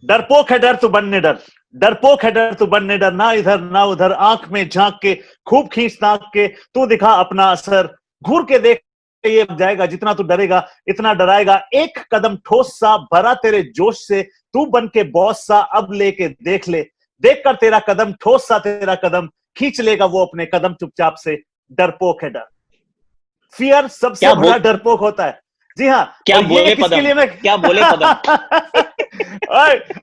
डरपोक है डर, तू बनने डर, डरपोक है डर, तू बनने डर, ना इधर ना उधर, आंख में झांक के, खूब खींच नाक के, तू दिखा अपना असर, घूर के देख, ये जाएगा, जितना तू डरेगा इतना डराएगा, एक कदम ठोस सा भरा तेरे जोश से, तू बन के बॉस सा अब लेके देख ले, देख कर तेरा कदम ठोस सा तेरा कदम खींच लेगा वो अपने कदम चुपचाप से, डरपोक है डर। फियर सबसे बड़ा डरपोक होता है। जी हाँ, क्या बोले किसके लिए मैं क्या बोले पदम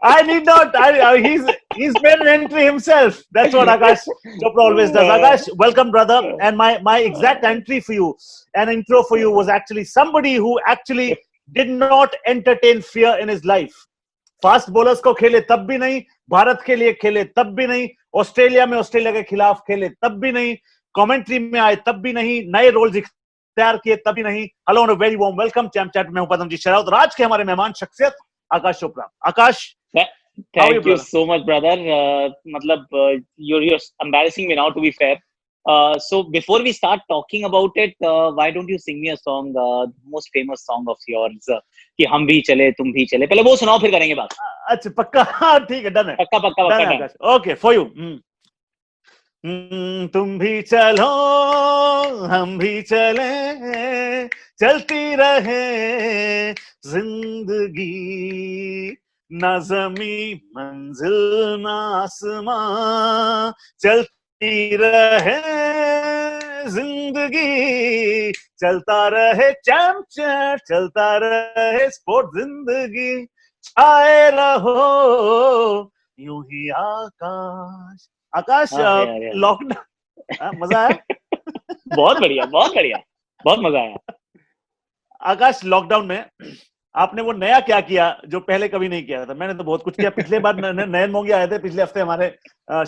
I need not. He's made an entry himself. That's what Akash Chopra always does. Akash, welcome, brother. And my exact entry for you, an intro for you, was actually somebody who actually did not entertain fear in his life. Fast bowlers को खेले तब भी नहीं, भारत के लिए खेले तब भी नहीं, ऑस्ट्रेलिया में ऑस्ट्रेलिया के खिलाफ खेले तब भी नहीं, कमेंट्री में आए तब भी नहीं, नए रोल्स तैयार किए तब भी नहीं। Hello and very warm welcome champ chat में हूं पद्मजीत शेरावत और आज के हमारे मेहमान शख्सियत आकाश चोपड़ा। आकाश, thank you so much brother. मतलब you're embarrassing me now, to be fair. So before we start talking about it, why don't you sing me a song, most famous song of yours, कि हम भी चले तुम भी चले, पहले वो सुनाओ फिर करेंगे बात। अच्छा पक्का, ठीक है, डन है, पक्का पक्का पक्का। Okay for you. तुम भी चलो हम भी चले, चलती रहे जिंदगी, ना ज़मी मंजिल ना आसमां, चलती रहे जिंदगी, चलता रहे चैम्प चैट, चलता रहे स्पोर्ट, जिंदगी छाए रहो यूं ही आकाश। आकाश, लॉकडाउन मजा आया? बहुत बढ़िया बहुत बढ़िया, बहुत मजा आया। आकाश, लॉकडाउन में आपने वो नया क्या किया जो पहले कभी नहीं किया था? मैंने तो बहुत कुछ किया। पिछले बार नयन मोंगी आए थे पिछले हफ्ते हमारे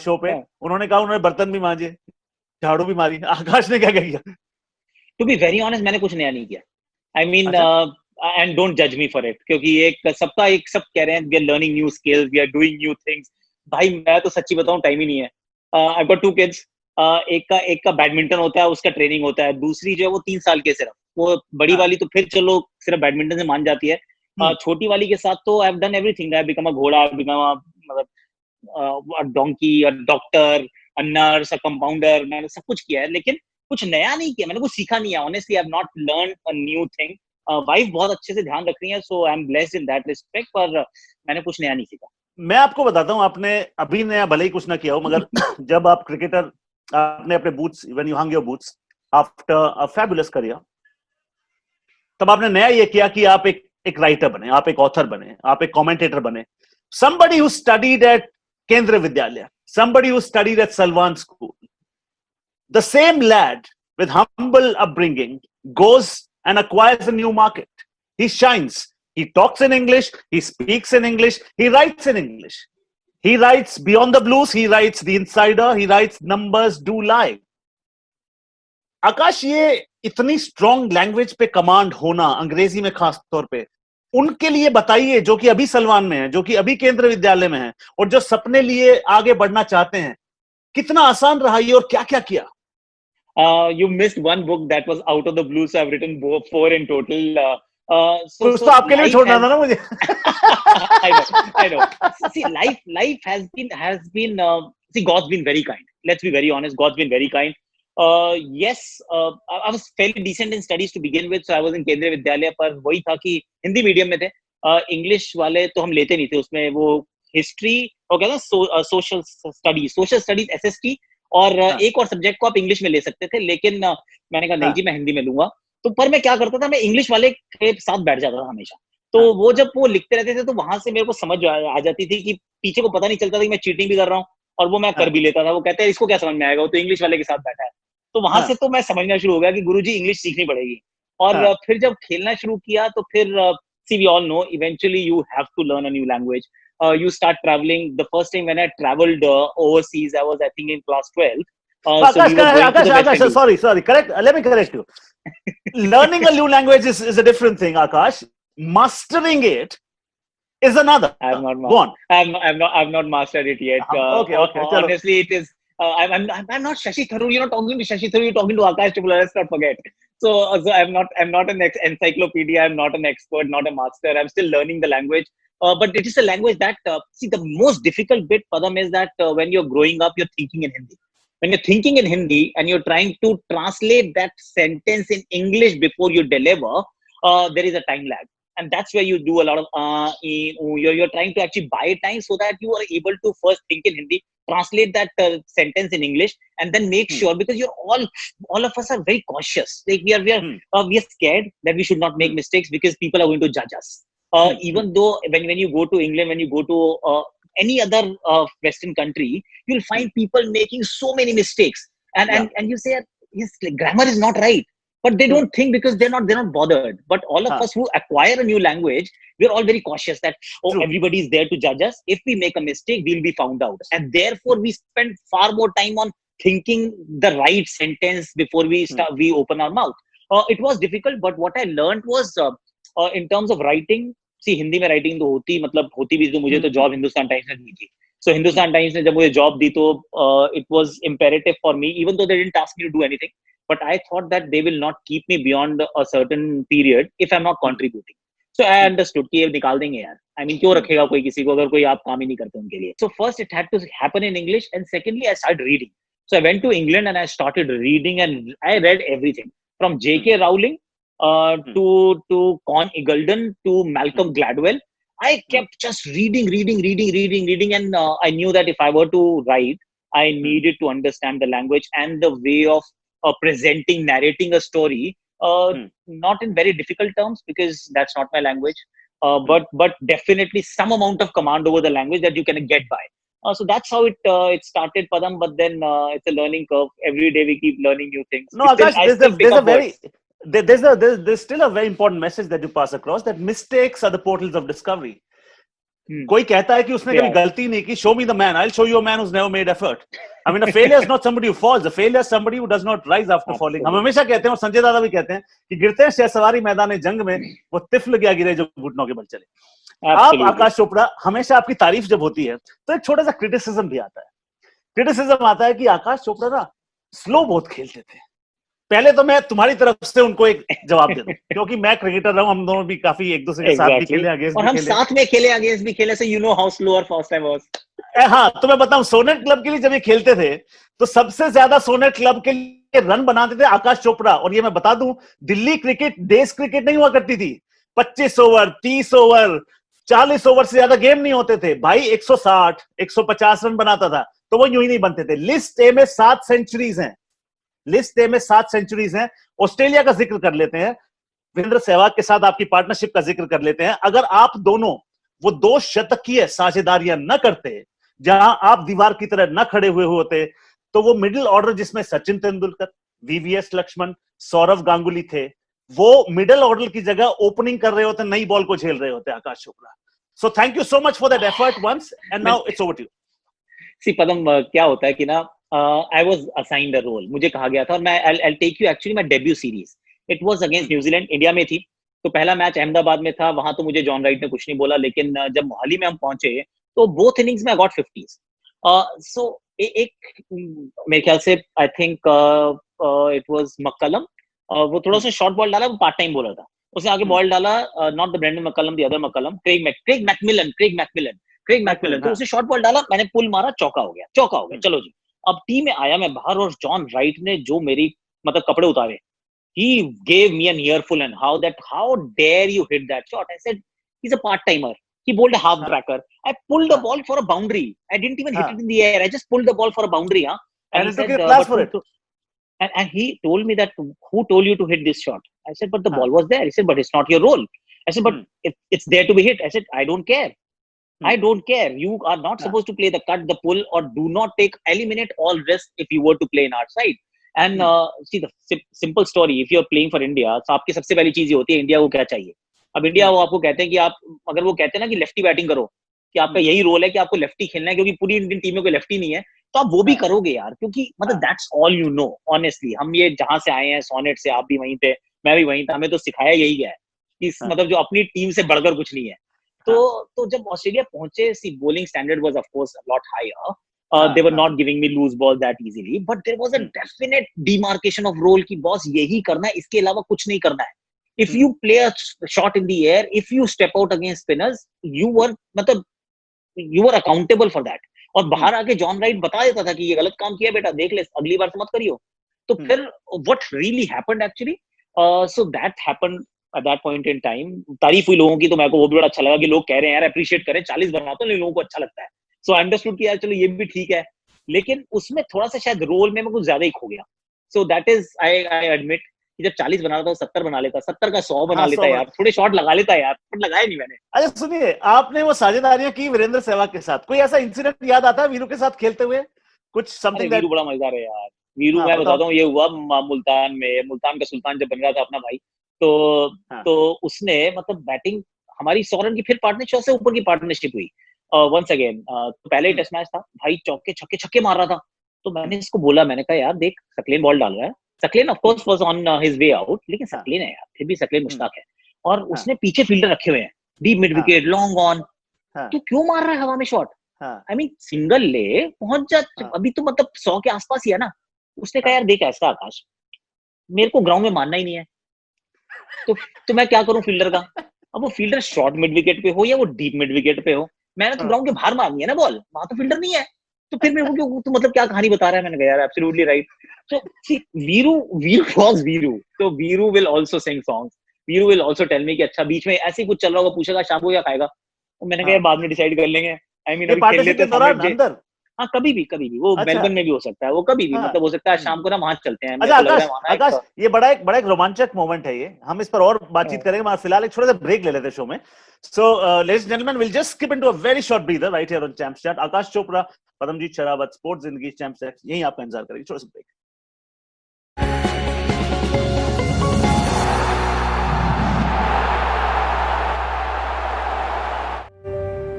शो पे, उन्होंने कहा उन्होंने बर्तन भी मांजे, झाड़ू भी मारी। आकाश ने क्या क्या किया? टू बी वेरी ऑनेस्ट, मैंने कुछ नया नहीं किया। आई मीन एंड डोंट जज मी फॉर इट, क्योंकि सब कह रहे हैं we are learning new skills, we are doing new things. भाई मैं तो सच्ची बताऊं, टाइम ही नहीं है। I got 2 kids. एक का बैडमिंटन होता है, उसका ट्रेनिंग होता है, दूसरी जो है वो 3 साल के सिर्फ, वो बड़ी वाली तो फिर चलो सिर्फ बैडमिंटन से मान जाती है। छोटी वाली के साथ तो I have done everything. I have become a घोड़ा, आई हैव बिकम मतलब अ donkey, a doctor, a nurse, a compounder. मैंने सब कुछ किया है, लेकिन कुछ नया नहीं किया, मैंने कुछ सीखा नहीं है। Honestly I have not learn a new thing. Wife बहुत अच्छे से ध्यान रख रही है, so I am blessed in that respect, पर मैंने कुछ नया नहीं सीखा। मैं आपको बताता हूं, आपने अभी नया भले ही कुछ ना किया हो, मगर जब आप क्रिकेटर, आपने अपने boots, when you hung your boots after a fabulous career, तब आपने नया ये किया कि आप एक राइटर बने, आप एक ऑथर बने, आप एक कमेंटेटर बने। somebody who studied at केंद्रीय विद्यालय, somebody who studied at Salwan School, the same lad with humble upbringing goes and acquires a new market. He shines. He talks in English, he speaks in English, he writes in English. He writes Beyond the Blues, he writes The Insider, he writes Numbers Do Lie. आकाश, ये इतनी strong language पे command होना, अंग्रेजी में खास तौर पे, उनके लिए बताइए जो कि अभी सलमान में है, जो कि अभी केंद्रीय विद्यालय में है और जो सपने लिए आगे बढ़ना चाहते हैं, कितना आसान रहा ये और क्या क्या किया? You missed one book that was out of the blue, so I've written 4 in total. कुछ तो आपके लिए छोड़ना था ना मुझे। I know. See, life has been. See, God's been very kind. Let's be very honest. God's been very kind. Yes, I was fairly decent in studies to begin with, so I was in केंद्रीय विद्यालय, पर वही था कि Hindi medium में थे। English वाले तो हम लेते नहीं थे, उसमें वो हिस्ट्री और क्या था, सोशल स्टडीज SST, और एक और सब्जेक्ट को आप इंग्लिश में ले सकते थे, लेकिन मैंने कहा नहीं जी, मैं हिंदी में लूंगा। तो पर मैं क्या करता था, मैं इंग्लिश वाले के साथ बैठ जाता था हमेशा। तो वो जब वो लिखते रहते थे तो वहां से मेरे को समझ आ जाती थी कि पीछे को पता नहीं चलता था कि मैं चीटिंग भी कर रहा हूँ, और वो मैं कर भी लेता था। वो कहते हैं इसको क्या समझ में आएगा, वो तो इंग्लिश वाले के साथ बैठा है। तो वहां से तो मैं समझना शुरू हो गया कि गुरुजी इंग्लिश सीखनी पड़ेगी। और फिर जब खेलना शुरू किया तो फिर see, we all know eventually you have to learn a new language. You start traveling. The first time when I traveled overseas, I was, I think, in class 12. Akash, sorry, correct. Let me correct you. Learning a new language is a different thing, Akash. Mastering it is another. I have not Go on. I've not mastered it yet. Okay. Honestly, it is. I'm not Shashi Tharoor. You're not talking to Shashi Tharoor. You're talking to Akash Chopra. Let's not forget. So I'm not an encyclopedia. I'm not an expert, not a master. I'm still learning the language. But it is a language that see, the most difficult bit, Padam, is that when you're growing up, you're thinking in Hindi. When you're thinking in Hindi and you're trying to translate that sentence in English before you deliver, there is a time lag. And that's where you do a lot of you're trying to actually buy time so that you are able to first think in Hindi, translate that sentence in English, and then make sure, because you're all of us are very cautious. Like we are scared that we should not make mistakes because people are going to judge us. Even though when you go to England, when you go to any other Western country, you'll find people making so many mistakes, and you say his grammar is not right, but they don't think because they're not bothered. But all of us who acquire a new language, we're all very cautious that everybody is there to judge us. If we make a mistake, we'll be found out, and therefore we spend far more time on thinking the right sentence before we open our mouth. It was difficult, but what I learned was in terms of writing. See, Hindi में writing तो होती भी तो मुझे तो job Hindustan times ने दी थी. So Hindustan times ने जब मुझे जॉब दी तो it was imperative for me, even though they didn't ask me to do anything, but I thought that they will not keep me beyond a certain period if I'm not contributing. So I understood कि ये निकाल देंगे यार. I mean, क्यों रखेगा कोई किसी को अगर कोई आप काम ही नहीं करते उनके लिए. So first it had to happen in English, and secondly I started reading. So I went to England and I started reading, and I read everything from J.K. Rowling to Con Eagledon to Malcolm Gladwell. I kept just reading, and I knew that if I were to write, I needed to understand the language and the way of narrating a story, not in very difficult terms because that's not my language, but definitely some amount of command over the language that you can get by. So that's how it started, Padam. But then it's a learning curve. Every day we keep learning new things. No, Akash, there's still a very important message that you pass across, that mistakes are the portals of discovery. कोई कहता है कि उसने कभी गलती नहीं की, show me the man, I'll show you a man who's never made effort. I mean, a failure is not somebody who falls. A failure is somebody who does not rise after falling. हम हमेशा कहते हैं, और संजय दादा भी कहते हैं, कि गिरते हैं शहसवारी मैदान जंग में, वो तिफल क्या गिरे जो घुटनों के बल चले. आप आकाश चोपड़ा, हमेशा आपकी तारीफ जब होती है तो एक छोटा सा क्रिटिसिज्म भी आता है. क्रिटिसिज्म आता है कि आकाश चोपड़ा ना स्लो बहुत खेलते थे. पहले तो मैं तुम्हारी तरफ से उनको एक जवाब दे दूं, क्योंकि मैं क्रिकेटर रहा हूं, हम दोनों भी काफी एक दूसरे के साथ भी खेले, अगेंस्ट और हम साथ में खेले, अगेंस्ट भी खेले, so you know how slow और फास्ट आई वाज. हाँ, तो मैं बताऊं, सोनेट क्लब के लिए जब ये खेलते थे तो सबसे ज्यादा सोनेट क्लब के लिए रन बनाते थे आकाश चोपड़ा. और ये मैं बता दूं, दिल्ली क्रिकेट देश क्रिकेट नहीं हुआ करती थी. 25 ओवर, 30 ओवर, 40 ओवर से ज्यादा गेम नहीं होते थे भाई. 160, 150 रन बनाता था, तो वो यूं ही नहीं बनते थे. लिस्ट ए में 7 सेंचुरीज हैं. लिस्ट ए में 7 सेंचुरीज हैं. ऑस्ट्रेलिया का जिक्र कर लेते हैं, वीरेंद्र सहवाग के साथ आपकी पार्टनरशिप का जिक्र कर लेते हैं. अगर आप दोनों वो 2 शतकीय साझेदारियां न करते, जहां आप दीवार की तरह न खड़े हुए होते, तो वो मिडिल ऑर्डर जिसमें सचिन तेंदुलकर, वीवीएस लक्ष्मण, सौरव गांगुली थे, वो मिडिल ऑर्डर की जगह ओपनिंग कर रहे होते, नई बॉल को झेल रहे होते Aakash Chopra. So thank you so much for that effort once, and now it's over to you. See Padam, क्या होता है कि ना, I was assigned a role. मुझे कहा गया था, और मैं I'll take you actually my debut series. It was against New Zealand. India में थी, तो पहला मैच अहमदाबाद में था. वहां तो मुझे जॉन राइट ने कुछ नहीं बोला, लेकिन जब मोहाली में हम पहुंचे तो बोथ इनिंग्स में I got 50s. So एक मेरे ख्याल से I think it was McCullum. वो थोड़ा सा शॉर्ट बॉल डाला, वो पार्ट टाइम बॉलर था. उसने आगे बॉल डाला, not the Brendon McCullum, the other McCullum, Craig McMillan. तो उसे शॉर्ट बॉल डाला, मैंने पुल मारा, चौका हो गया. चलो जी, अब टीम में आया मैं बाहर, और जॉन राइट ने जो मेरी मतलब कपड़े उतारे, he gave me an earful, and how dare you hit that shot. I said he's a part timer. He bowled a half cracker. I pulled the ball for a boundary. I didn't even hit it in the air. I just pulled the ball for a boundary. And he took a class for it. And he told me that, who told you to hit this shot? I said, but the ball was there. He said, but it's not your role. I said, but it's there to be hit. I said, I don't care. I don't care. You are not supposed to play the cut, the pull, or do not eliminate all risk if you were to play in our side. And see, the simple story, if you're playing for India, तो आपकी सबसे पहली चीज ये होती है, India को क्या चाहिए. अब इंडिया वो आपको कहते हैं कि आप, अगर वो कहते हैं ना कि लेफ्टी बैटिंग करो, कि आपका यही रोल है कि आपको लेफ्टी खेलना है, क्योंकि पूरी इंडियन टीम में कोई लेफ्टी नहीं है, तो आप वो भी करोगे यार, क्योंकि मतलब that's all you know. Honestly, हम ये जहां से आए हैं, सोनेट से, आप भी वहीं थे, मैं भी वहीं था, हमें तो सिखाया यही है कि मतलब जो अपनी टीम से बढ़कर कुछ नहीं है. तो जब ऑस्ट्रेलिया पहुंचे, सी bowling standard was of course a lot higher. They were not giving me loose ball that easily, but there was a definite demarcation of role कि बॉस यही करना है, इसके अलावा कुछ नहीं करना है. If you play a shot in the air, if you step out against spinners, you were मतलब you were accountable for that. और बाहर आके जॉन राइट बता देता था कि ये गलत काम किया बेटा, देख ले, अगली बार से मत करियो. तो फिर what really happened actually, so that happened at that point in time. तारीफ हुई लोगों की, तो मेरे को वो भी बड़ा अच्छा लगा कि लोग कह रहे हैं यार अप्रिशिएट करें, 40 बनाते हैं लोगों को अच्छा लगता है. सो आई अंडरस्टूड कि यार चलो ये भी ठीक है, लेकिन उसमें थोड़ा सा शायद रोल में मैं कुछ ज्यादा ही खो गया. So that is I admit कि जब 40 बना रहा था 70 बना लेता, 70 का 100 बना लेता यार, थोड़े शॉट लगा लेता यार, पर लगाया नहीं मैंने. अच्छा सुनिए, आपने वो साझेदारियां की वीरेंद्र सहवाग के साथ, कोई ऐसा इंसिडेंट याद आता है वीरू के साथ खेलते हुए? कुछ समथिंग? वीरू बड़ा मजेदार है यार. वीरू मैं बताता हूँ, ये हुआ मुल्तान में, मुल्तान का सुल्तान जब बन रहा था अपना भाई, तो उसने मतलब बैटिंग हमारी 100 रन की फिर पार्टनरशिप से ऊपर की पार्टनरशिप हुई वंस अगेन. तो पहले ही टेस्ट मैच था, भाई चौके छक्के छक्के मार रहा था. तो मैंने इसको बोला, मैंने कहा यार देख सकलेन बॉल डाल रहा है. Saqlain of course was on his way out, लेकिन सकलेन है यार, फिर भी सकलेन मुश्ताक है, और उसने पीछे फील्डर रखे हुए हैं, deep mid wicket, long on, तो क्यों मार रहा है हवा में शॉट? आई मीन सिंगल ले पहुंच जा, अभी तो मतलब 100 के आसपास ही है ना. उसने कहा यार देख ऐसा आकाश, मेरे को ग्राउंड में मारना ही नहीं है, तो मैं क्या करूं फील्डर का? अब वो फील्डर शॉर्ट मिड विकेट पे हो या वो डीप मिड विकेट पे हो, मैंने तो ग्राउंड के बाहर मारनी है ना बॉल, वहां तो फील्डर नहीं है, तो फिर मेरे को क्यों, तो मतलब क्या कहानी बता रहा है? मैंने कहा यार absolutely right. So see Veeru was Veeru, तो Veeru will also sing songs, Veeru will also tell me कि अच्छा बीच में ऐसे ही कुछ चल रहा होगा, पूछेगा शाम को क्या खाएगा, तो मैंने कहा बाद में डिसाइड कर लेंगे. आई मीन अभी खेल लेते हैं. हाँ कभी भी वो अच्छा. मेलबर्न में भी हो सकता है, वो कभी भी मतलब हो सकता है शाम को ना वहां चलते हैं. अच्छा आकाश, ये बड़ा एक रोमांचक मोमेंट है ये, हम इस पर और बातचीत करेंगे, मगर फिलहाल एक छोटा सा ब्रेक ले लेते हैं शो में. So ladies and gentleman, will just skip into a very short breather right here on champs chat. Aakash Chopra, Padamjeet Sehrawat, sports जिंदगी, चैंप्स चैट, यही आपका इंतजार करेंगे. छोटा सा break.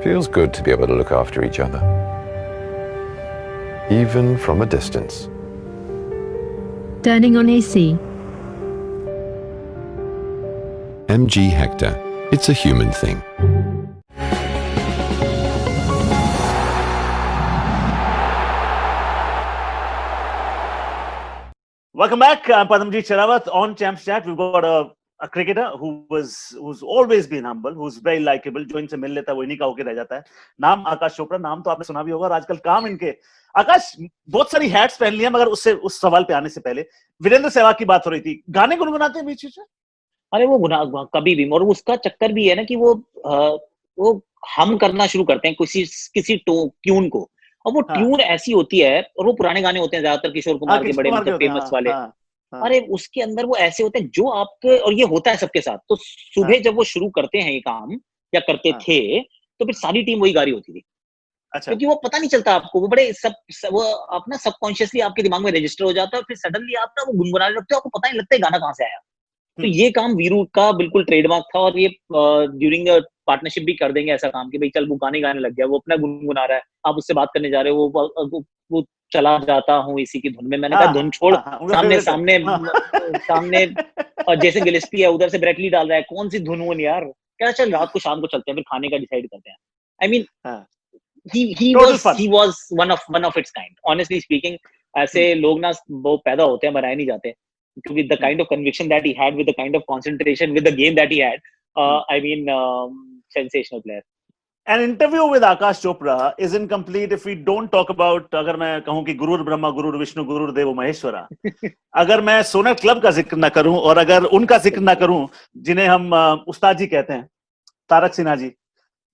Feels good to be able to look after each other, even from a distance. Turning on AC. MG Hector. It's a human thing. Welcome back. I'm Padamjeet Sherawat on Champs Chat. We've got a cricketer who's always been humble, who's very likable. जो इनसे मिल लेता है वो इन्हीं का होके रह जाता है. नाम आकाश चोपड़ा, नाम तो आपने सुना भी होगा, और आजकल काम इनके. आकाश बहुत सारी हैट्स पहन लिया, मगर उस सवाल पे आने से पहले वीरेंद्र सहवाग की बात हो रही थी. गाने गुनगुनाते हैं बीच में? अरे वो कभी भी, और उसका चक्कर भी है ना कि वो हम करना शुरू करते हैं किसी ट्यून को, और वो ट्यून ऐसी होती है, और वो पुराने गाने होते हैं ज्यादातर किशोर कुमार के बड़े मतलब फेमस वाले. अरे उसके अंदर वो ऐसे होते हैं जो आपके, और ये होता है सबके साथ. तो सुबह जब वो शुरू करते हैं ये काम या करते थे, तो फिर सारी टीम वही गा रही होती थी. अच्छा. क्योंकि वो पता नहीं चलता आपको, वो बड़े वो अपना सबकॉन्शियसली आपके दिमाग में रजिस्टर हो जाता है, फिर सडनली आप ना वो गुनगुनाने लगते हो, आपको पता नहीं लगता है गाना कहाँ से आया. तो ये काम वीरू का बिल्कुल ट्रेडमार्क था, और ये ड्यूरिंग पार्टनरशिप भी कर देंगे ऐसा काम कि भाई चल वो गाने लग गया, वो अपना गुनगुना रहा है, आप उससे बात करने जा रहे हो, वो चला जाता हूँ इसी की धुन में. मैंने कहा धुन छोड़, सामने और जैसे गिलेस्पी है उधर से ब्रेटली डाल रहा है, कौन सी धुन वो यार. क्या चल रात को शाम को चलते हैं, फिर खाने का डिसाइड करते हैं. I mean he was one of its kind, honestly speaking. ऐसे लोग ना वो पैदा होते हैं, बनाए नहीं जाते, क्योंकि the kind of conviction that he had, with the kind of concentration with the game that he had, I mean, sensational player. An interview with Akash Chopra is incomplete if we don't talk about, अगर मैं कहूं कि गुरुर ब्रह्मा गुरुर विष्णु गुरुर देवो महेश्वरा, अगर मैं सोनर club का जिक्र ना करूं, और अगर उनका जिक्र ना करूं जिन्हें हम उस्ताद जी कहते हैं, तारक सिन्हा जी,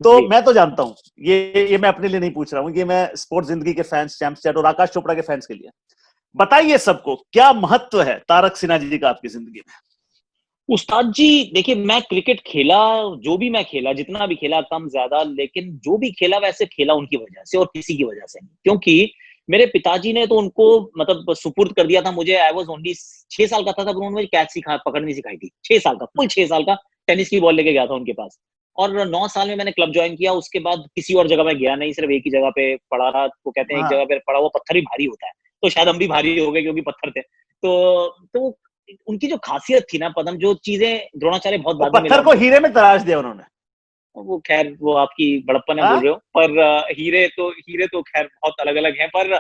तो मैं तो जानता हूं, ये मैं अपने लिए नहीं पूछ रहा हूं, ये मैं स्पोर्ट्स जिंदगी के फैंस, चैंप्स चैट और आकाश चोपड़ा के फैंस के लिए. बताइए सबको, क्या महत्व है तारक सिन्हा जी का आपकी जिंदगी में? उस्ताद जी देखिए, मैं क्रिकेट खेला, जो भी मैं खेला, जितना भी खेला, कम ज्यादा, लेकिन जो भी खेला वैसे खेला उनकी वजह से और किसी की वजह से नहीं. क्योंकि मेरे पिताजी ने तो उनको मतलब सुपुर्द कर दिया था मुझे. आई वाज ओनली 6 साल का था तब उन्होंने कैच पकड़नी सिखाई थी. 6 साल का, फुल 6 साल का टेनिस की बॉल लेके गया था उनके पास, और 9 साल में मैंने क्लब ज्वाइन किया. उसके बाद किसी और जगह में गया नहीं, सिर्फ एक ही जगह पे पढ़ा रहा. वो कहते हैं एक जगह पे पढ़ा हुआ पत्थर ही भारी होता है, तो शायद हम भी भारी हो गए क्योंकि पत्थर थे. तो उनकी जो खासियत थी ना पदम, जो चीजें द्रोणाचार्य बहुत बाद में, पत्थर को हीरे में तराश दिया उन्होंने. वो खैर वो आपकी बड़प्पन है बोल रहे हो, पर हीरे तो खैर बहुत अलग अलग हैं. पर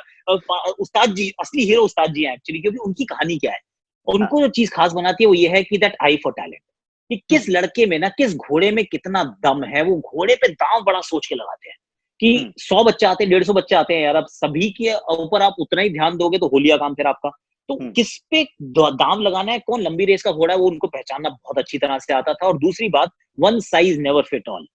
उस्ताद जी, असली हीरो उस्ताद जी हैं एक्चुअली, क्योंकि उनकी कहानी क्या है, उनको जो चीज खास बनाती है वो ये है कि दैट आई फॉर टैलेंट. कि किस लड़के में ना, किस घोड़े में कितना दम है। वो घोड़े पे दांव बड़ा सोच के लगाते हैं कि 100 बच्चे आते हैं, 150 बच्चे आते हैं यार, अब सभी के ऊपर आप उतना ही ध्यान दोगे तो होलिया काम फिर आपका। तो किस पे दांव लगाना है, कौन लंबी रेस का घोड़ा है, वो उनको पहचानना बहुत अच्छी तरह से आता था। और दूसरी बात, one size never fit all.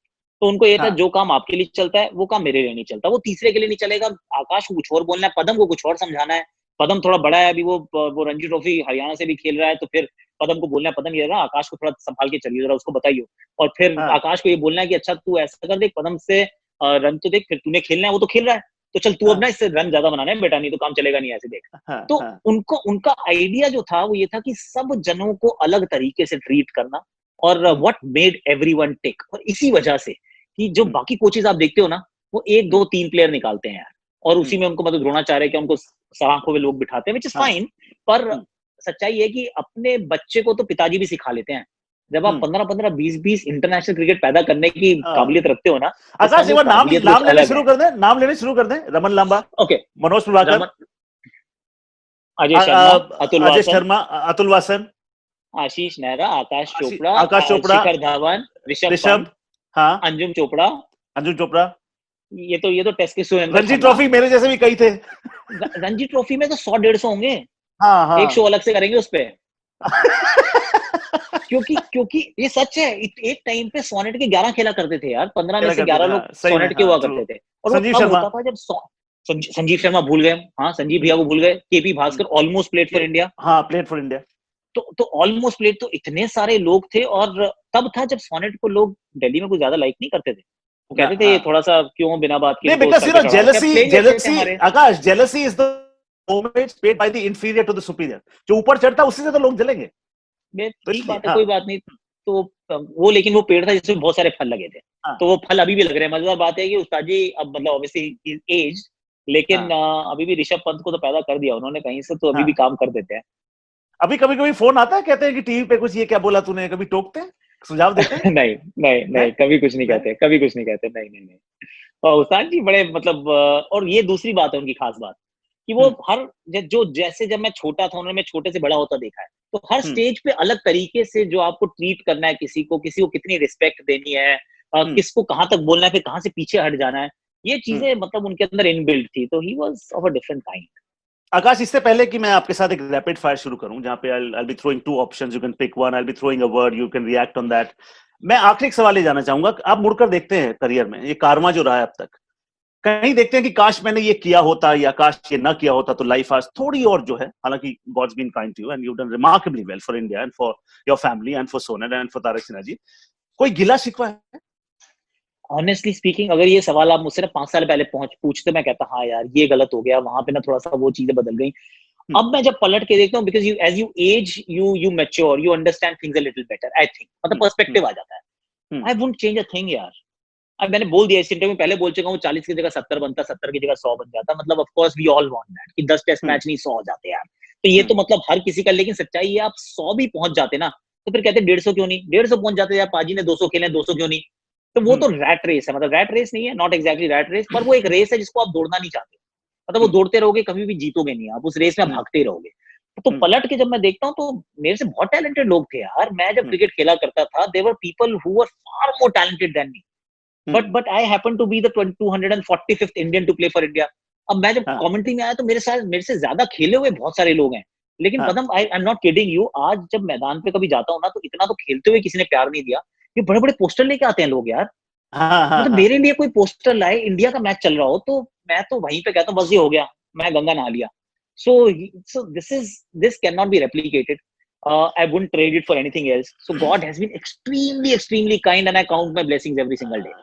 तो उनको ये था जो काम आपके लिए चलता है वो काम मेरे लिए नहीं चलता, वो तीसरे के लिए नहीं चलेगा। आकाश को कुछ और बोलना है, पदम को कुछ और समझाना है। पदम थोड़ा बड़ा है अभी, वो रणजी ट्रॉफी हरियाणा से भी खेल रहा है, तो फिर पदम को बोलना है, पदम ये ना आकाश को थोड़ा संभाल के चलिए, जरा उसको बताइए। और फिर आकाश को ये बोलना है कि अच्छा तू ऐसा कर, देख पदम से रन तो देख, फिर तूने खेलना है, वो तो खेल रहा है, तो चल तू अब ना इससे रन ज्यादा बनाना है बेटा, नहीं तो काम चलेगा नहीं, ऐसे देख। तो उनको, उनका आइडिया जो था वो ये था कि सब जनों को अलग तरीके से ट्रीट करना, और व्हाट मेड एवरीवन टिक। और इसी वजह से कि जो बाकी कोचेस आप देखते हो ना, वो 1 2 3 प्लेयर निकालते हैं यार, और उसी में उनको मतलब द्रोणाचार्य के उनको सलाखों में लोग बिठाते हैं, विच इज फाइन। पर सच्चाई है कि अपने बच्चे को तो पिताजी भी सिखा लेते हैं। जब आप 15-15 20-20 इंटरनेशनल क्रिकेट पैदा करने की काबिलियत रखते हो ना, आकाश एक बार नाम लेने शुरू कर दें, नाम लेने शुरू कर दें। रमन लांबा, ओके, मनोज प्रभाकर, अजय शर्मा, अतुल वासन, आशीष नेहरा, आकाश चोपड़ा, शिखर धवन, ऋषभ, हाँ, अंजुम चोपड़ा। ये तो टेस्ट के रणजी ट्रॉफी मेरे जैसे भी कई थे। रणजी ट्रॉफी में तो 100-150 होंगे। हाँ। एक शो अलग से करेंगे उस पे। क्योंकि ये सच है, एक टाइम पे सोनेट के 11 खेला करते थे यार, 15 में से 11 लोग सोनेट के हुआ करते थे। और वो तब होता था जब संजीव शर्मा भूल गए, हाँ संजीव भैया को भूल गए, KP Bhaskar almost played for India. हाँ, प्लेड फॉर इंडिया। तो ऑलमोस्ट प्लेड, तो इतने सारे लोग थे। और तब था जब सोनेट को लोग दिल्ली में कुछ ज्यादा लाइक नहीं करते थे, वो कहते थे थोड़ा सा क्यों बिना बात के। Because you know jealousy Akash, jealousy is the moment paid by the inferior to the superior. जो ऊपर चढ़ता है उसी से तो लोग जलेंगे। ठीक बात है, कोई बात नहीं। तो वो, लेकिन वो पेड़ था जिसमें बहुत सारे फल लगे थे, तो वो फल अभी भी लग रहे हैं। मजेदार बात है कि उस्ताद जी अब मतलब ऑब्वियसली एज, लेकिन अभी भी ऋषभ पंत को तो पैदा कर दिया उन्होंने कहीं से, तो अभी भी काम कर देते हैं। अभी कभी फोन आता है, कहते हैं कि टीवी पे कुछ ये क्या बोला तूने, कभी टोकते हैं, सुझाव देते हैं? नहीं, कभी कुछ नहीं कहते, नहीं। और उस्ताद जी बड़े मतलब, और ये दूसरी बात है उनकी खास बात कि वो हर जो, जैसे जब मैं छोटा था उन्होंने छोटे से बड़ा होता देखा है, तो हर स्टेज पे अलग तरीके से जो आपको ट्रीट करना है, किसी को कितनी रिस्पेक्ट देनी है, किसको कहाँ तक बोलना है, फिर कहाँ से पीछे हट जाना है, ये चीजें मतलब उनके अंदर इनबिल्ट थी। तो he was of a different kind. Aakash, इससे पहले कि मैं आपके साथ एक रैपिड फायर शुरू करूं, जहां पे I'll be throwing 2 options, you can pick one, I'll be throwing a word, you can react on that. मैं आखिरी सवाल ये जानना चाहूंगा, आप मुड़कर देखते हैं करियर में, ये कारमा जो रहा है अब तक, कहीं देखते हैं कि काश मैंने ये किया होता या काश ये ना किया होता तो लाइफ आज थोड़ी और जो है, हालांकि God's been kind to you and you done remarkably well for India and for your family and for Sonnet and for Tarak Sinha ji, कोई गिला शिकवा है? ऑनेस्टली स्पीकिंग, अगर ये सवाल आप मुझसे ना 5 साल पहले पूछते, मैं कहता हाँ यार ये गलत हो गया, वहां पे ना थोड़ा सा वो चीजें बदल गई। अब मैं जब पलट के देखता हूँ, because as you as you mature, you understand things a little better, I think, मतलब पर्सपेक्टिव आ जाता है। I wouldn't change a thing यार। अब मैंने बोल दिया इस इंटरव्यू में, पहले बोल चुका हूँ, 40 की जगह 70 बनता, 70 की जगह 100 बन जाता। मतलब of course we all want that कि 10 टेस्ट मैच नहीं 100 हो जाते यार। तो ये तो मतलब हर किसी का, लेकिन सच्चाई है आप 100 भी पहुंच जाते ना, तो फिर कहते 150 क्यों नहीं, 150 पहुंच जाते यार, पाजी ने 200 खेले 200 क्यों नहीं। तो वो तो रैट रेस है, मतलब रैट रेस नहीं है, नॉट एग्जैक्टली रैट रेस, पर वो एक रेस है जिसको आप दौड़ना नहीं चाहते। मतलब वो दौड़ते रहोगे, कभी भी जीतोगे नहीं, आप उस रेस में भागते रहोगे। तो पलट के जब मैं देखता हूँ तो मेरे से बहुत टैलेंटेड लोग थे यार। मैं जब क्रिकेट खेला करता था, there were people who were far more talented than me, but I happen to be the 245th Indian to play for India. अब मैं जब कमेंट्री में आया तो मेरे से ज्यादा खेले हुए बहुत सारे लोग हैं, लेकिन Padam, I am not kidding you, आज जब मैदान पे कभी जाता हूँ ना, तो इतना तो खेलते हुए किसी ने प्यार नहीं दिया। ये बड़े बड़े पोस्टर लेके आते हैं लोग यार। मतलब मेरे लिए कोई पोस्टर लाए, इंडिया का मैच चल रहा हो, तो मैं तो वहीं पे कहता हूँ बस ये हो गया, मैं गंगा नहा लिया। So this cannot be replicated. I wouldn't trade it for anything else. So God has been extremely kind, and I count my blessings every single day.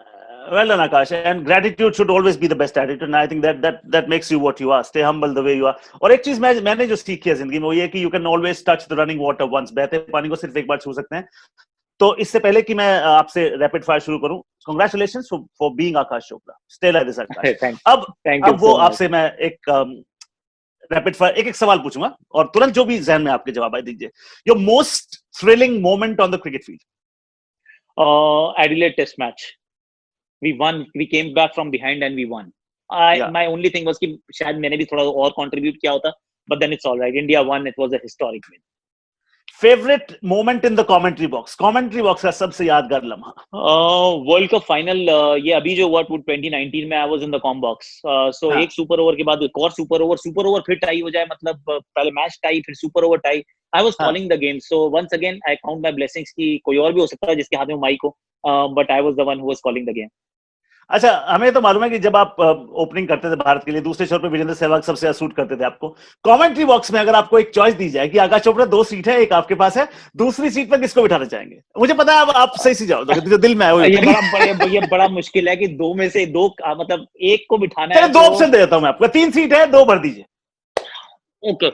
Well done, Akash. And gratitude should always be the best attitude. And I think that makes you what you are. Stay humble the way you are. और एक चीज मैंने जो सीखी है जिंदगी में, वो ये कि you can always touch the running water once. बहते पानी को सिर्फ एक बार छू सकते हैं। तो इससे पहले कि मैं आपसे रैपिड फायर शुरू करूं, congratulations for being Akash Chopra. Stay like this, Akash. अब वो आपसे मैं एक रैपिड फायर एक सवाल पूछूंगा और तुरंत जो भी जहन में आपके जवाब आए दीजिए। Your most thrilling moment on the cricket field? Adelaide test match, we won, we came back from behind and we won. My only thing was कि शायद मैंने भी थोड़ा और कंट्रीब्यूट किया होता, but then it's alright, India won, it was a historic win. Favourite moment in the commentary box का सबसे यादगार लम्हा? वर्ल्ड कप फाइनल, ये अभी जो हुआ 2019 में, I was in the comm box. So हाँ. एक सुपर ओवर के बाद एक और सुपर ओवर फिर टाई हो जाए, मतलब पहले मैच टाई फिर super over tie. I was हाँ. Following the game, so once again I count my blessings कि कोई और भी हो सकता है जिसके हाथ में माइक हो, but I was the one who was calling the game. अच्छा, हमें तो मालूम है कि जब आप ओपनिंग करते थे भारत के लिए, दूसरे छोर पे विजेंद्र सहवाग सबसे ज्यादा सूट करते थे आपको. कमेंट्री बॉक्स में अगर आपको एक चॉइस दी जाए कि आकाश चोपड़ा 2 सीट है, एक आपके पास है, दूसरी सीट पर किसको बिठाना चाहेंगे? मुझे पता है आप सही से जाओ, जो दिल में आए. ये बड़ा मुश्किल है कि दो में से दो, मतलब एक को बिठाना चलो है. 2 ऑप्शन दे देता हूं मैं आपको. 3 सीट है, 2 भर दीजिए. Okay,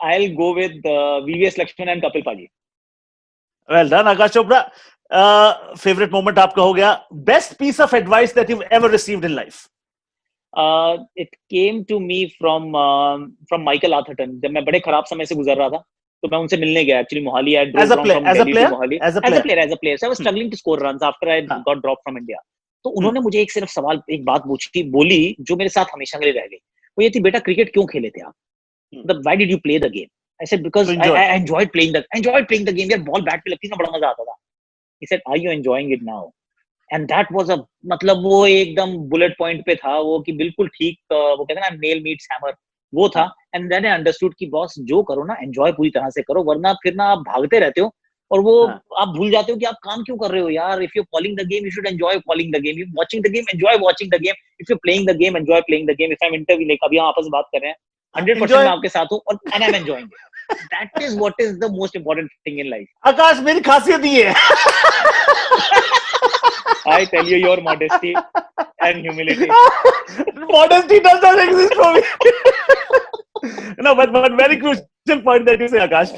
I will go with VVS Laxman and Kapil paaji. Well done Aakash Chopra. Favourite moment आपका हो गया. Best piece of advice that you ever received in life? It came to me from Michael Atherton. जब मैं बड़े खराब समय से गुजर रहा था, तो मैं उनसे मिलने गया actually Mohali. I drove from Delhi to Mohali as a player. So I was struggling to score runs after I got drop from India. तो उन्होंने मुझे एक सिर्फ सवाल, एक बात बोली जो मेरे साथ हमेशा के लिए रह गई. वो ये थी, बेटा क्रिकेट क्यों खेले थे आप? मतलब why did you play the game? I said because I enjoyed playing the game. यार बॉल बैट पे लगती ना, बड़ा मजा आता था. He said, are you enjoying it now? And that was a, मतलब वो एकदम बुलेट पॉइंट पे था वो, कि बिल्कुल ठीक, वो कहते हैं ना, नेल मीट्स हैमर, वो था. एंड देन आई अंडरस्टूड कि बॉस जो करो ना, एंजॉय पूरी तरह से करो, वरना फिर ना आप भागते रहते हो और वो आप भूल जाते हो कि आप काम क्यों कर रहे हो यार. If you calling the game, you should enjoy calling the game. If watching the game, enjoy watching the game. If you playing the game, enjoy playing the game. If I am interview, like अभी हम आपस में बात कर रहे हैं, 100% मैं आपके साथ हूँ और and I am enjoying it. That is what is the most important thing in life. आकाश, मेरी खासियत ही है. I tell you, your modesty and humility. Modesty does not exist for me. No, but very crucial point that you say, Akash.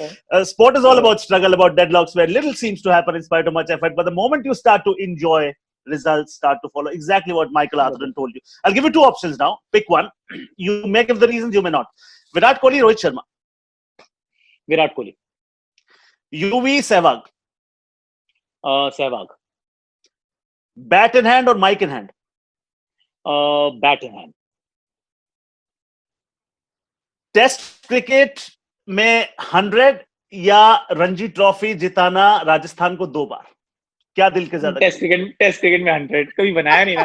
Sport is all about struggle, about deadlocks, where little seems to happen in spite of much effort. But the moment you start to enjoy, results start to follow. Exactly what Michael Atherton told you. I'll give you 2 options now. Pick one. You may give the reasons, you may not. Virat Kohli, Rohit Sharma. Virat Kohli. Yuvi Sehwag. Sehwag. Bat in hand और mic in hand? Bat in hand. Test cricket में 100 या Ranji trophy जिताना Rajasthan को 2 बार, क्या दिल के ज्यादा? Test cricket में 100 कभी बनाया नहीं ना.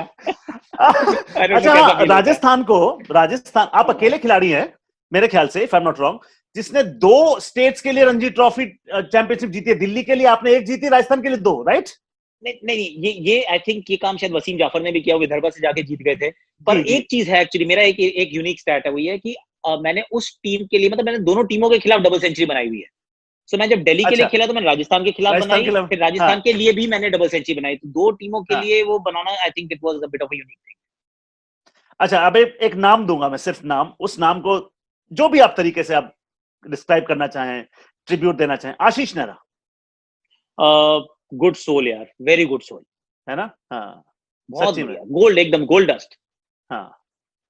अच्छा, राजस्थान आप अकेले खिलाड़ी हैं मेरे ख्याल से, if I am not wrong, जिसने 2 स्टेट्स के लिए रणजी ट्रॉफी चैंपियनशिप जीती है. दिल्ली के लिए आपने 1 जीती, राजस्थान के लिए 2, राइट? नहीं, ये आई थिंक ये काम शायद वसीम जाफर ने भी किया, विदर्भा से जाके जीत गए थे. पर एक चीज है एक्चुअली, मेरा एक यूनिक स्टैट है, वो ये कि मैंने उस टीम के लिए, मतलब मैंने दोनों टीमों के खिलाफ डबल सेंचुरी बनाई हुई है. सो मैं जब दिल्ली के लिए खेला तो मैंने राजस्थान के खिलाफ बनाई, फिर राजस्थान के लिए भी मैंने डबल सेंचुरी बनाई. तो 2 टीमों के लिए वो बनाना, I think it was a bit of a unique thing. अच्छा, अब एक नाम दूंगा मैं, सिर्फ नाम. उस नाम को जो भी आप तरीके से आप डिस्क्राइब करना चाहें, ट्रिब्यूट देना चाहें. आशीष नेहरा. गुड सोल यार, वेरी गुड सोल, है ना? हाँ, बहुत बढ़िया. गोल्ड, एकदम गोल्ड डस्ट. हाँ,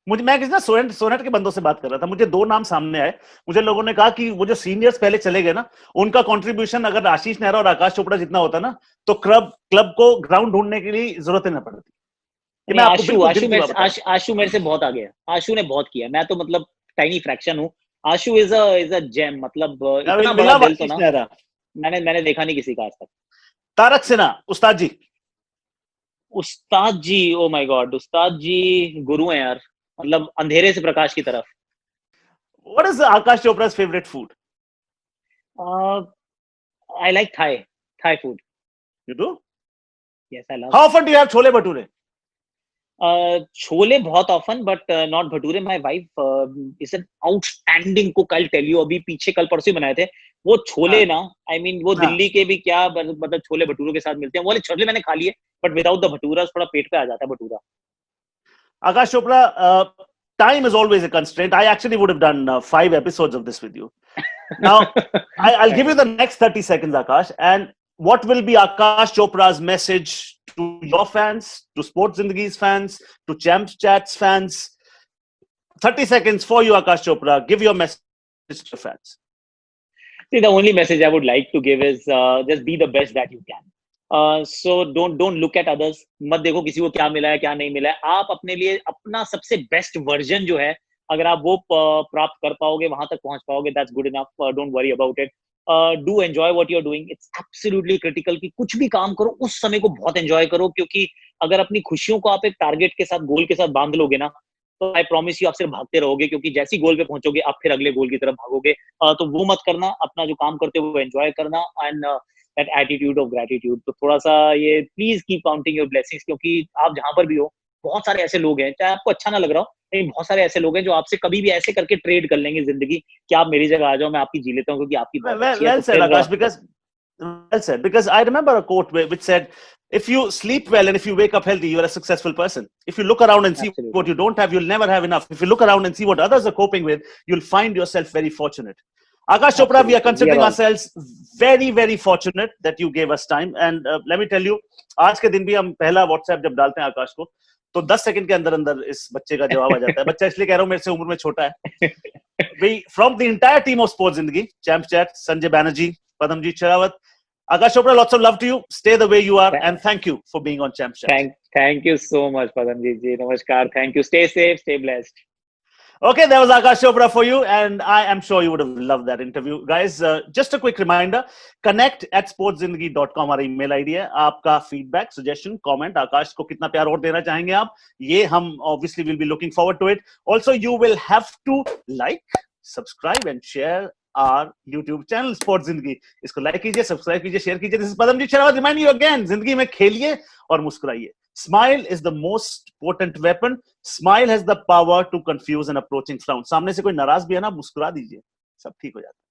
मैं किसी ना सोनेट के बंदों से बात कर रहा था, मुझे 2 नाम सामने आए. मुझे लोगों ने कहा कि वो जो सीनियर्स पहले चले गए ना, उनका कंट्रीब्यूशन अगर आशीष नेहरा और आकाश चोपड़ा जितना होता ना, तो क्लब को ग्राउंड ढूंढने के लिए जरूरत ही ना पड़ती. आशु मेरे से बहुत आगे है. आशु ने बहुत किया. मैं तो मतलब टाइनी फ्रैक्शन हूँ. आशु इज अ जेम. मतलब इतना बड़ा दिल तो ना मैंने देखा नहीं किसी का आज तक. तारक सिन्हा, उस्ताद जी. ओ माय गॉड, उस्ताद जी गुरु हैं यार, मतलब अंधेरे से प्रकाश की तरफ. What is Akash Chopra's favorite food? I like Thai food. You do? Yes, I love. How often do you have chole bhature? Chole बहुत often, but not bhature. My wife is an outstanding cook. I tell you, अभी पीछे कल परसों बनाए थे वो छोले ना. I mean वो दिल्ली के भी क्या, मतलब छोले भटूरों के साथ मिलते हैं. वो वाले छोले मैंने खा लिए, बट विदाउट द भटूरा थोड़ा पेट पे आ जाता है bhatura. Akash Chopra, time is always a constraint. I actually would have done 5 episodes of this with you. Now, I'll give you the next 30 seconds, Akash. And what will be Akash Chopra's message to your fans, to Sports Zindagi's fans, to Champs Chats fans? 30 seconds for you, Akash Chopra. Give your message to your fans. See, the only message I would like to give is just be the best that you can. So don't look at others. मत देखो किसी को क्या मिला है क्या नहीं मिला है. आप अपने लिए अपना सबसे बेस्ट वर्जन जो है, अगर आप वो प्राप्त कर पाओगे, वहां तक पहुंच पाओगे, that's good enough. Don't worry about it. Do enjoy what you are doing. It's absolutely critical कि कुछ भी काम करो उस समय को बहुत एंजॉय करो, क्योंकि अगर अपनी खुशियों को आप एक टारगेट के साथ, गोल के साथ बांध लोगे ना, तो आई प्रॉमिस यू आप सिर्फ भागते रहोगे, क्योंकि जैसी गोल पे पहुंचोगे आप फिर अगले गोल की तरफ भागोगे. तो वो मत करना, अपना जो काम करते हो वो एंजॉय करना, and that attitude of gratitude. तो थोड़ा सा ये please keep counting your blessings, क्योंकि आप जहां पर भी हो बहुत सारे ऐसे लोग हैं, चाहे आपको अच्छा ना लग रहा हो, लेकिन बहुत सारे ऐसे लोग हैं जो आपसे कभी भी ऐसे करके ट्रेड कर लेंगे जिंदगी कि आप मेरी जगह आ जाओ, मैं आपकी जी लेता हूँ क्योंकि आपकी बहुत अच्छी है. Well तो said, फिर Akash, well said, because I remember a quote which said, if you sleep well and if you wake up healthy, you're a successful person. If you look around and see Absolutely. what you don't have, you'll never have enough. If you look around and see what others are coping with, you'll find yourself very fortunate. Akash Chopra, we are Absolutely. considering We are all- ourselves very, very fortunate that you gave us time. And let me tell you, आज के दिन भी हम पहला WhatsApp जब डालते हैं आकाश को, तो 10 सेकंड के अंदर अंदर इस बच्चे का जवाब आ जाता है. बच्चा इसलिए कह रहा हूँ मेरे से उम्र में छोटा है. We, from the entire team of Sports Zindagi, Champ Chat, Sanjay Banerjee, Padamjit Sherawat, Akash Chopra, lots of love to you. Stay the way you are, and thank you for being on Champ Chat. Thank you so much, Padamjit ji. Namaskar. Thank you. Stay safe, stay blessed. Okay, there was Akash Chopra for you, and I am sure you would have loved that interview. Guys, just a quick reminder, connect@sportszindagi.com हमारा email ID है. आपका feedback, suggestion, comment, आकाश को कितना प्यार और देना चाहेंगे आप, ये हम obviously will be looking forward to it. Also, you will have to like, subscribe and share our YouTube channel, Sports Zindagi. इसको like कीजिए, subscribe कीजिए, share कीजिए. This is Padamjit Sherawat reminding you again, जिंदगी में खेलिए और मुस्कुराइए. Smile is the most potent weapon. Smile has the power to confuse an approaching frown. सामने से कोई नाराज भी है ना, मुस्कुरा दीजिए, सब ठीक हो जाता है.